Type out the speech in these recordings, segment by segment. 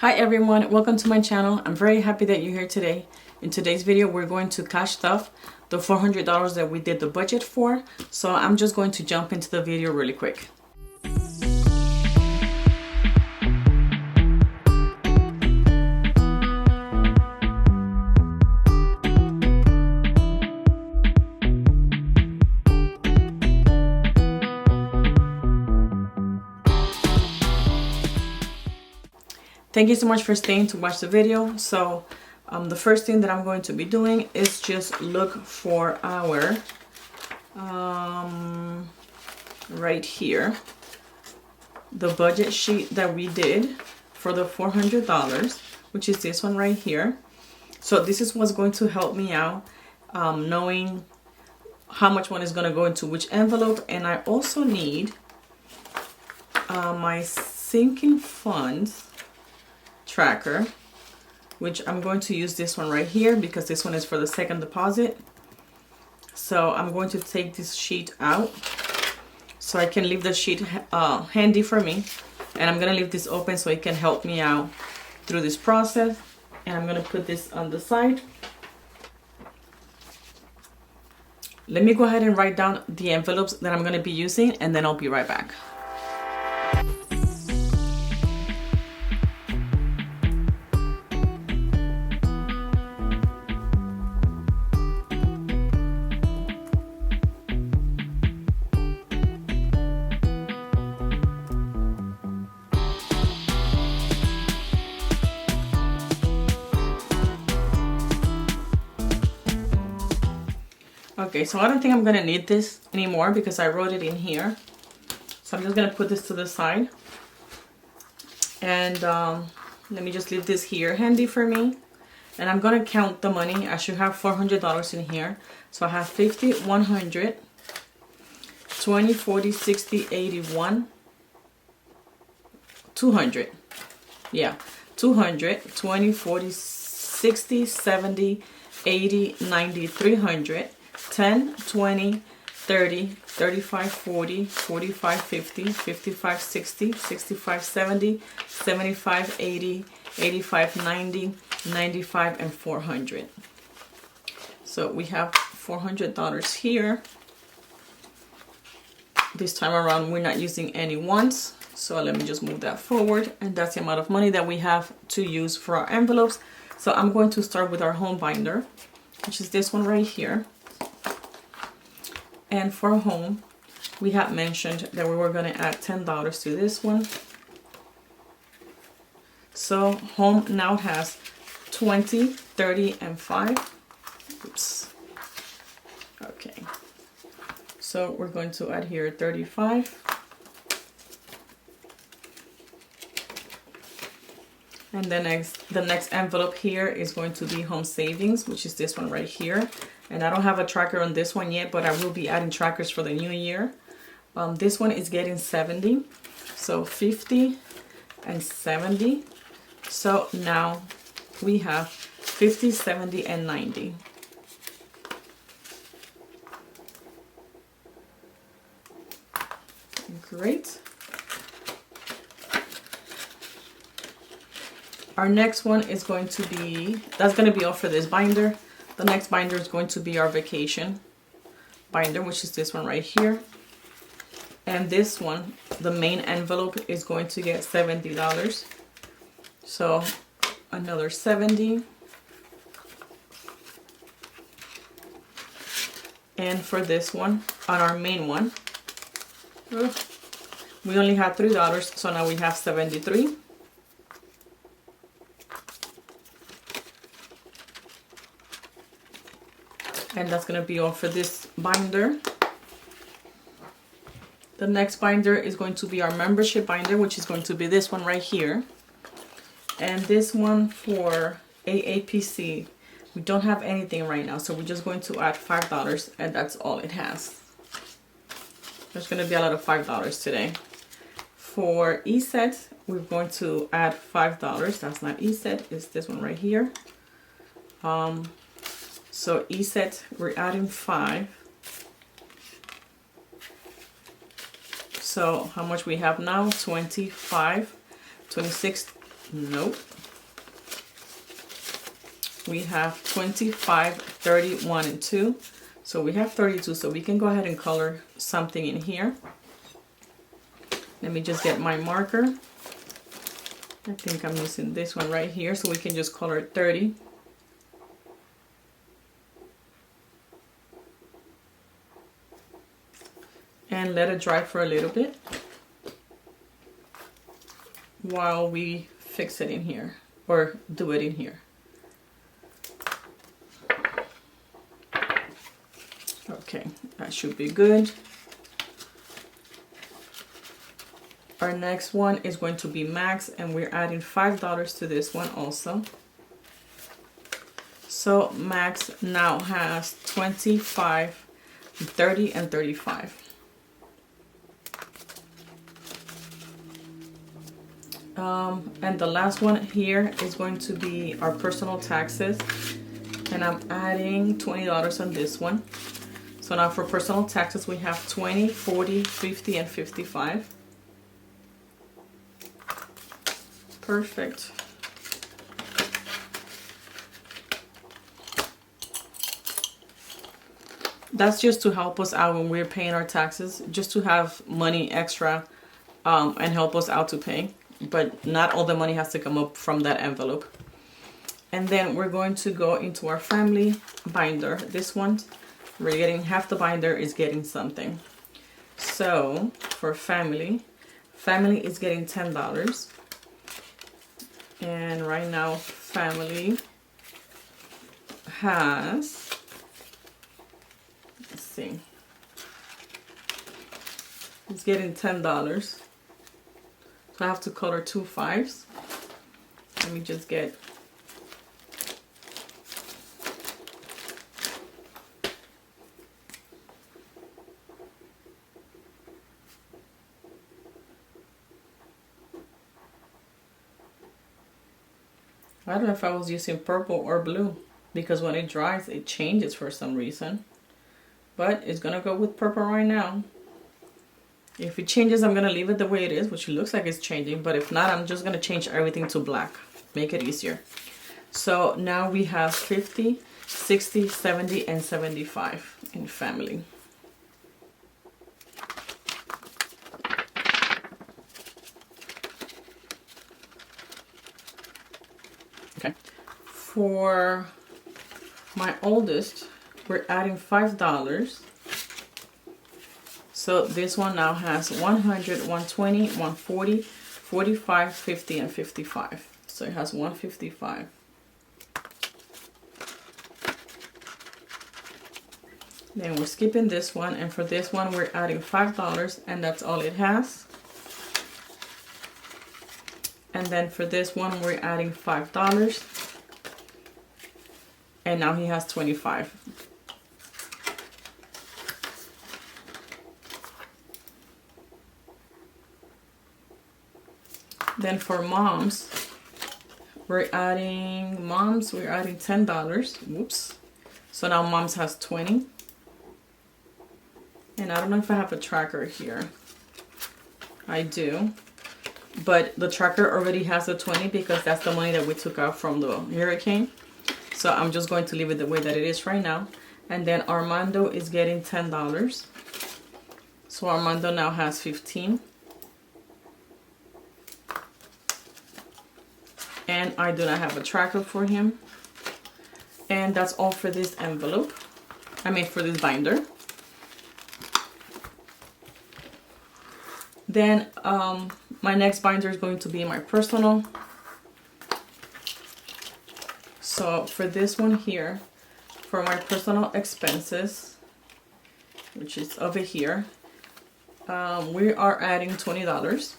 Hi everyone, welcome to my channel. I'm very happy that you're here today. In today's video, we're going to cash stuff the $400 that we did the budget for. So I'm just going to jump into the video really quick. Thank you so much for staying to watch the video. So the first thing that I'm going to be doing is just look for our right here, the budget sheet that we did for the $400, which is this one right here. So this is what's going to help me out knowing how much one is going to go into which envelope. And I also need my sinking funds tracker, which I'm going to use this one right here because this one is for the second deposit. So I'm going to take this sheet out so I can leave the sheet handy for me, and I'm gonna leave this open so it can help me out through this process. And I'm gonna put this on the side. Let me go ahead and write down the envelopes that I'm gonna be using, and then I'll be right back. Okay, so I don't think I'm gonna need this anymore because I wrote it in here. So I'm just gonna put this to the side. And let me just leave this here handy for me. And I'm gonna count the money. I should have $400 in here. So I have 50, 100, 20, 40, 60, 81, 200. Yeah, 200, 20, 40, 60, 70, 80, 90, 300. 10, 20, 30, 35, 40, 45, 50, 55, 60, 65, 70, 75, 80, 85, 90, 95, and 400. So we have $400 here. This time around, we're not using any ones. So let me just move that forward. And that's the amount of money that we have to use for our envelopes. So I'm going to start with our home binder, which is this one right here. And for home, we had mentioned that we were going to add $10 to this one. So home now has 20, 30, and 5. Oops. Okay. So we're going to add here 35. And the next envelope here is going to be home savings, which is this one right here. And I don't have a tracker on this one yet, but I will be adding trackers for the new year. This one is getting 70. So 50 and 70. So now we have 50, 70, and 90. Great. Our next one is going to be, that's going to be all for this binder. The next binder is going to be our vacation binder, which is this one right here. And this one, the main envelope, is going to get $70. So another 70. And for this one, on our main one, we only had $3, so now we have 73. And that's going to be all for this binder. The next binder is going to be our membership binder, which is going to be this one right here. And this one for AAPC, we don't have anything right now, so we're just going to add $5, and that's all it has. There's going to be a lot of $5 today. For ESET, we're going to add $5. That's not ESET, it's this one right here. So ESET, we're adding 5. So how much we have now? 25, 26, Nope. We have 25, 31, and 2. So we have 32. So we can go ahead and color something in here. Let me just get my marker. I think I'm using this one right here. So we can just color it 30. And let it dry for a little bit while we fix it in here or do it in here. Okay, that should be good. Our next one is going to be Max, and we're adding $5 to this one also. So Max now has 25, 30, and 35. And the last one here is going to be our personal taxes, and I'm adding $20 on this one. So now for personal taxes we have 20, 40, 50, and 55. Perfect. That's just to help us out when we're paying our taxes, just to have money extra and help us out to pay. But not all the money has to come up from that envelope. And then we're going to go into our family binder. This one, we're getting half the binder is getting something. So for family is getting $10. And right now family has, let's see, it's getting $10. I have to color 2 5s. Let me just get I don't know if I was using purple or blue, because when it dries it changes for some reason, but it's gonna go with purple right now. If it changes, I'm going to leave it the way it is, which looks like it's changing. But if not, I'm just going to change everything to black. Make it easier. So now we have 50, 60, 70, and 75 in family. Okay. For my oldest, we're adding $5. So this one now has 100, 120, 140, 45, 50, and 55. So it has 155. Then we're skipping this one, and for this one we're adding $5, and that's all it has. And then for this one we're adding $5, and now he has 25. Then for moms, we're adding $10. Whoops. So now moms has 20. And I don't know if I have a tracker here. I do. But the tracker already has a 20 because that's the money that we took out from the hurricane. So I'm just going to leave it the way that it is right now. And then Armando is getting $10. So Armando now has 15. And I do not have a tracker for him. And that's all for this envelope. For this binder. Then my next binder is going to be my personal. So for this one here, for my personal expenses, which is over here, we are adding $20.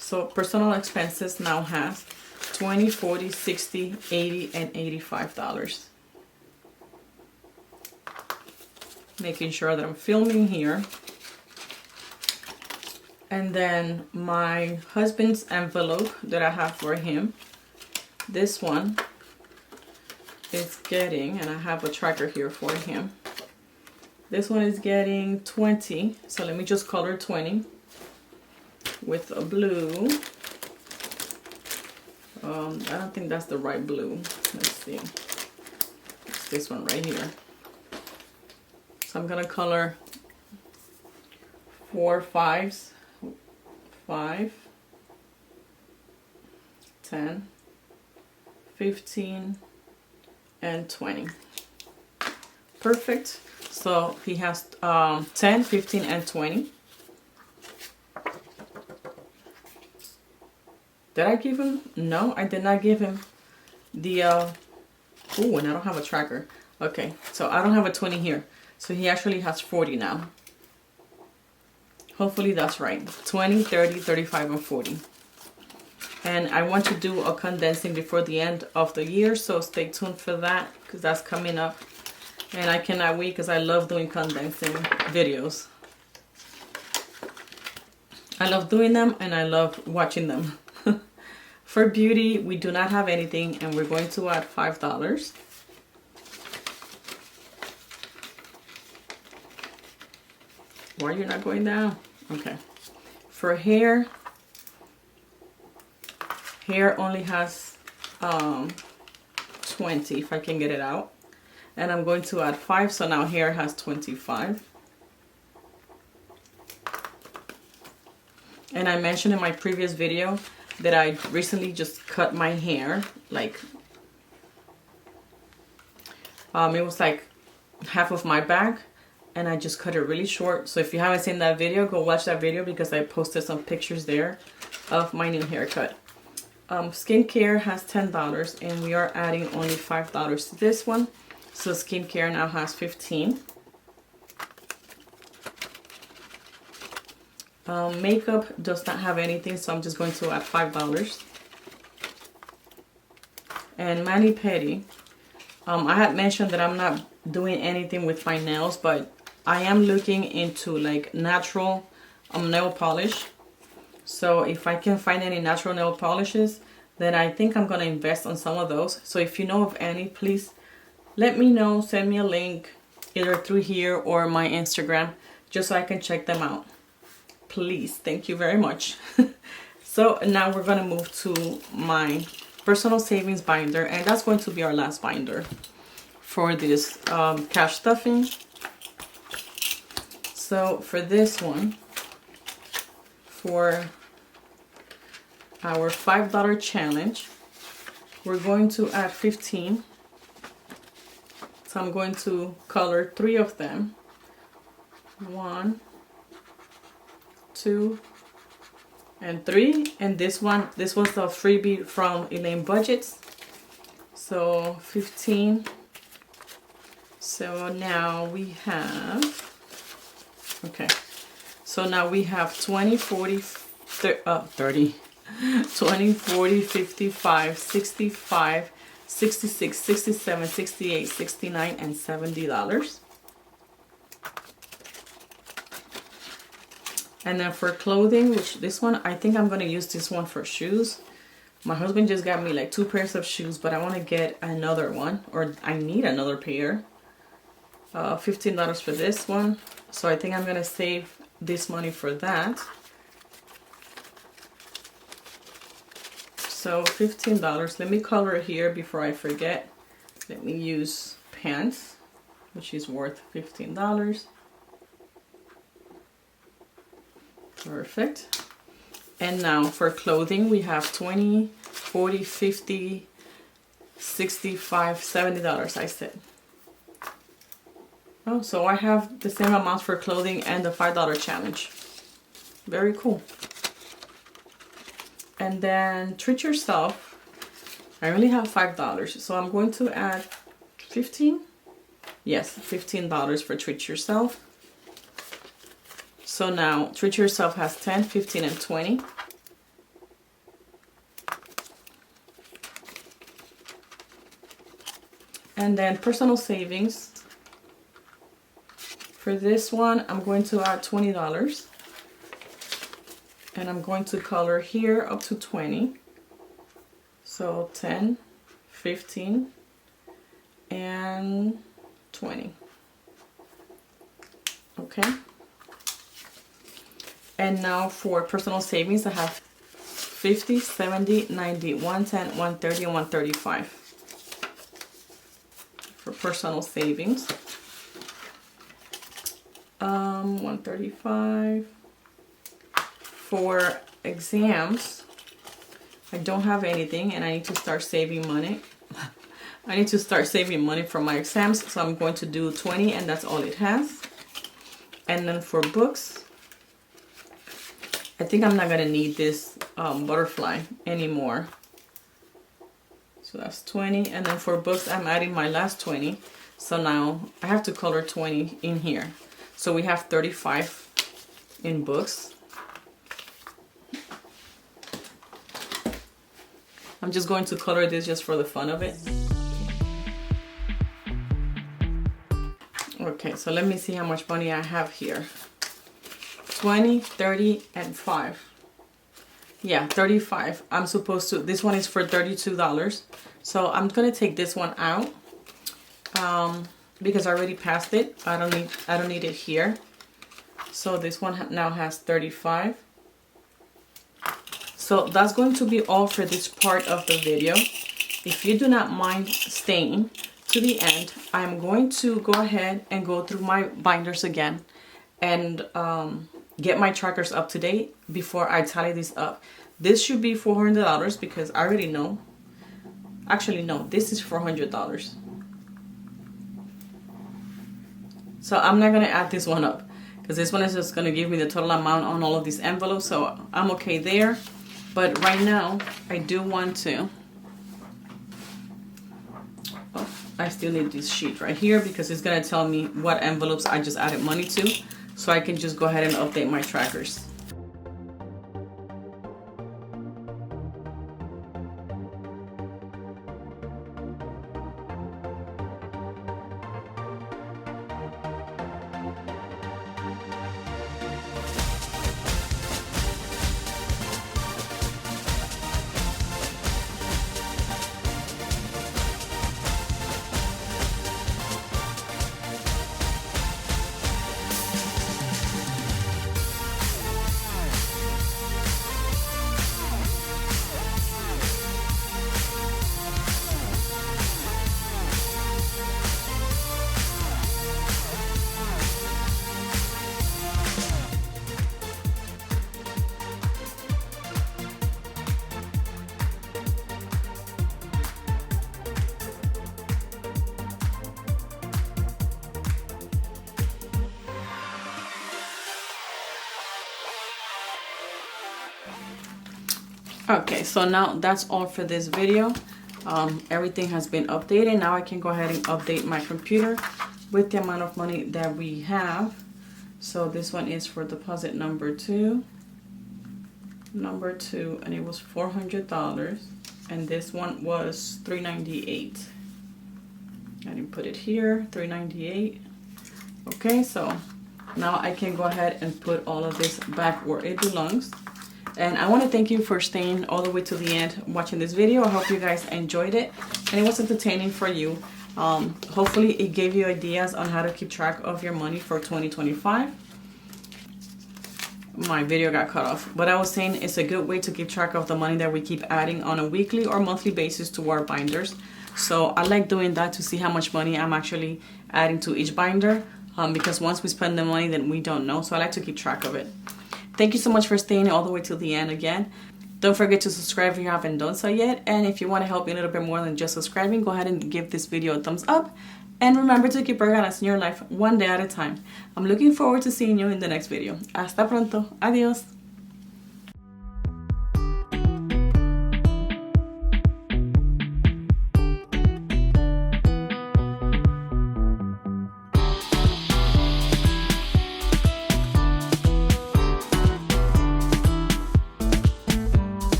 So personal expenses now has 20, 40, 60, 80, and $85. Making sure that I'm filming here. And then my husband's envelope that I have for him, this one is getting, and I have a tracker here for him. This one is getting 20. So let me just color 20 with a blue. I don't think that's the right blue. Let's see. It's this one right here. So I'm gonna color 4 5s, 5, 10, 15, and 20. Perfect. So he has 10, 15, and 20. Did I give him? No, I did not give him the, oh, and I don't have a tracker. Okay, so I don't have a 20 here. So he actually has 40 now. Hopefully that's right. 20, 30, 35, and 40. And I want to do a condensing before the end of the year, so stay tuned for that because that's coming up. And I cannot wait because I love doing condensing videos. I love doing them and I love watching them. For beauty, we do not have anything and we're going to add $5. Why are you not going down? Okay. For hair only has 20 if I can get it out. And I'm going to add 5, so now hair has 25. And I mentioned in my previous video that I recently just cut my hair, like it was like half of my back, and I just cut it really short. So if you haven't seen that video, go watch that video because I posted some pictures there of my new haircut. Skincare has $10 and we are adding only $5 to this one. So skincare now has 15. Makeup does not have anything, so I'm just going to add $5. And mani-pedi, I had mentioned that I'm not doing anything with my nails, but I am looking into like natural nail polish. So if I can find any natural nail polishes, then I think I'm gonna invest on some of those. So if you know of any, please let me know, send me a link either through here or my Instagram, just so I can check them out. Please, thank you very much. So now we're gonna move to my personal savings binder, and that's going to be our last binder for this cash stuffing. So for this one, for our $5 challenge, we're going to add 15. So I'm going to color 3 of them. 1, 2, and 3. And this was a freebie from JBudgets. So 15. So now we have, okay, so now we have 20, 40, 30, 20, 40, 55, 65, 66, 67, 68, 69, and $70. And then for clothing, which this one, I think I'm going to use this one for shoes. My husband just got me like 2 pairs of shoes, but I want to get another one, or I need another pair. $15 for this one. So I think I'm going to save this money for that. So $15. Let me color here before I forget. Let me use pants, which is worth $15. Perfect. And now for clothing, we have 20, 40, 50, 65, $70, I said. Oh, so I have the same amount for clothing and the $5 challenge. Very cool. And then treat yourself. I only have $5, so I'm going to add 15. Yes, $15 for treat yourself. So now treat yourself has 10, 15, and 20. And then personal savings. For this one, I'm going to add $20. And I'm going to color here up to 20. So 10, 15, and 20. Okay. And now for personal savings, I have 50, 70, 90, 110, 130, and 135 for personal savings. 135 for exams. I don't have anything and I need to start saving money. I need to start saving money for my exams, so I'm going to do 20 and that's all it has. And then for books, I think I'm not gonna need this butterfly anymore. So that's 20, and then for books I'm adding my last 20. So now I have to color 20 in here. So we have 35 in books. I'm just going to color this just for the fun of it. Okay, so let me see how much money I have here. 20, 30, and 5. Yeah, 35. I'm supposed to, this one is for $32. So I'm gonna take this one out because I already passed it. I don't need it here. So this one now has 35. So that's going to be all for this part of the video. If you do not mind staying to the end, I'm going to go ahead and go through my binders again and get my trackers up to date before I tally this up. This should be $400 because I already know. Actually, no, this is $400. So I'm not gonna add this one up because this one is just gonna give me the total amount on all of these envelopes. So I'm okay there. But right now, I do want to, oh, I still need this sheet right here because it's gonna tell me what envelopes I just added money to. So I can just go ahead and update my trackers. Okay, so now that's all for this video. Everything has been updated. Now I can go ahead and update my computer with the amount of money that we have. So this one is for deposit number two, and it was $400, and this one was $398. I didn't put it here, $398. Okay, so now I can go ahead and put all of this back where it belongs. And I want to thank you for staying all the way to the end watching this video. I hope you guys enjoyed it and it was entertaining for you. Hopefully it gave you ideas on how to keep track of your money for 2025. My video got cut off, but I was saying it's a good way to keep track of the money that we keep adding on a weekly or monthly basis to our binders. So I like doing that to see how much money I'm actually adding to each binder, because once we spend the money, then we don't know. So I like to keep track of it. Thank you so much for staying all the way till the end again. Don't forget to subscribe if you haven't done so yet. And if you want to help me a little bit more than just subscribing, go ahead and give this video a thumbs up. And remember to keep organized in your life one day at a time. I'm looking forward to seeing you in the next video. Hasta pronto. Adios.